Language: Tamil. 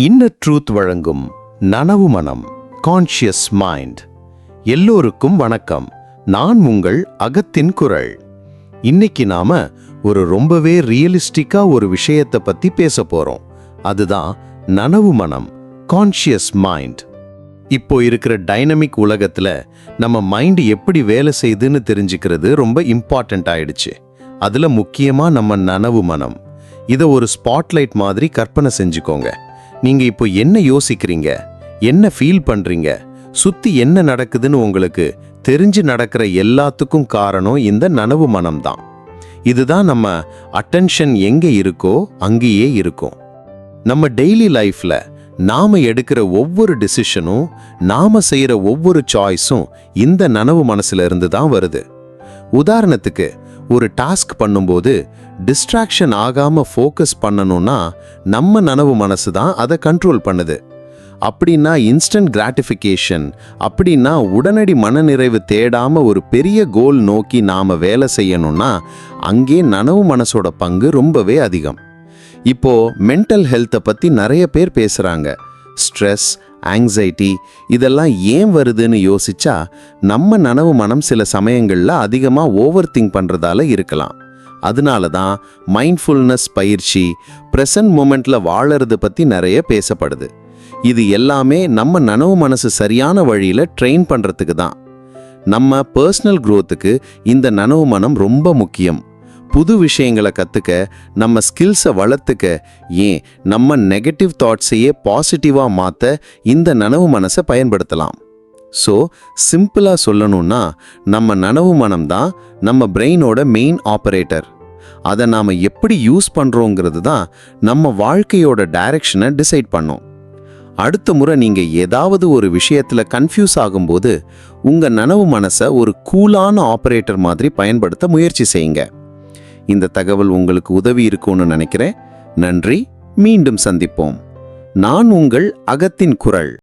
இன்னர் ட்ரூத் வழங்கும் நனவு மனம் கான்ஷியஸ் மைண்ட். எல்லோருக்கும் வணக்கம். நான் உங்கள் அகத்தின் குரல். இன்னைக்கு நாம ஒரு ரொம்பவே ரியலிஸ்டிக்கா ஒரு விஷயத்தை பத்தி பேச போறோம். அதுதான் நனவு மனம், கான்ஷியஸ் மைண்ட். இப்போ இருக்கிற டைனமிக் உலகத்துல நம்ம மைண்ட் எப்படி வேலை செய்யுதுன்னு தெரிஞ்சுக்கிறது ரொம்ப இம்பார்ட்டன்ட் ஆயிடுச்சு. அதுல முக்கியமா நம்ம நனவு மனம். இதை ஒரு ஸ்பாட்லைட் மாதிரி கற்பனை செஞ்சுக்கோங்க. நீங்க இப்போ என்ன யோசிக்கிறீங்க, என்ன ஃபீல் பண்றீங்க, சுத்தி என்ன நடக்குதுன்னு உங்களுக்கு தெரிஞ்சு நடக்கிற எல்லாத்துக்கும் காரணம் இந்த நனவு மனம் தான். இதுதான் நம்ம அட்டென்ஷன் எங்க இருக்கோ அங்கேயே இருக்கும். நம்ம டெய்லி லைஃப்ல நாம எடுக்கிற ஒவ்வொரு டிசிஷனும், நாம செய்யற ஒவ்வொரு சாய்ஸும் இந்த நனவு மனசுல இருந்து தான் வருது. உதாரணத்துக்கு ஒரு டாஸ்க் பண்ணும்போது டிஸ்ட்ராக்ஷன் ஆகாம ஃபோக்கஸ் பண்ணணும்னா நம்ம நனவு மனசு தான் அதை கண்ட்ரோல் பண்ணுது. அப்படின்னா இன்ஸ்டன்ட் கிராட்டிஃபிகேஷன், அப்படின்னா உடனடி மனநிறைவு தேடாம ஒரு பெரிய கோல் நோக்கி நாம வேலை செய்யணும்னா அங்கே நனவு மனசோட பங்கு ரொம்பவே அதிகம். இப்போ மென்டல் ஹெல்த்தை பத்தி நிறைய பேர் பேசுறாங்க. ஸ்ட்ரெஸ், ஆங்ஸைட்டி இதெல்லாம் ஏன் வருதுன்னு யோசிச்சா நம்ம நனவு மனம் சில சமயங்கள்ல அதிகமா ஓவர் திங்க் பண்றதால இருக்கலாம். அதனால தான் மைண்ட்ஃபுல்னஸ் பயிற்சி, ப்ரெசன்ட் மூமெண்ட்ல வாழறது பத்தி நிறைய பேசப்படுது. இது எல்லாமே நம்ம நனவு மனசு சரியான வழியில ட்ரெயின் பண்றதுக்கு தான். நம்ம பர்சனல் growthக்கு இந்த நனவு மனம் ரொம்ப முக்கியம். புது விஷயங்களை கற்றுக்க, நம்ம ஸ்கில்ஸை வளர்த்துக்க, ஏன் நம்ம நெகட்டிவ் தாட்ஸையே பாசிட்டிவாக மாற்ற இந்த நனவு மனசை பயன்படுத்தலாம். ஸோ சிம்பிளாக சொல்லணும்னா நம்ம நனவு மனம் தான் நம்ம பிரெயினோட மெயின் ஆப்ரேட்டர். அதை நாம் எப்படி யூஸ் பண்ணுறோங்கிறது தான் நம்ம வாழ்க்கையோட டைரக்ஷனை டிசைட் பண்ணோம். அடுத்த முறை நீங்கள் ஏதாவது ஒரு விஷயத்தில் கன்ஃபியூஸ் ஆகும்போது உங்கள் நனவு மனசை ஒரு கூலான ஆப்ரேட்டர் மாதிரி பயன்படுத்த முயற்சி செய்யுங்க. இந்த தகவல் உங்களுக்கு உதவி இருக்கும்னு நினைக்கிறேன். நன்றி. மீண்டும் சந்திப்போம். நான் உங்கள் அகத்தின் குரல்.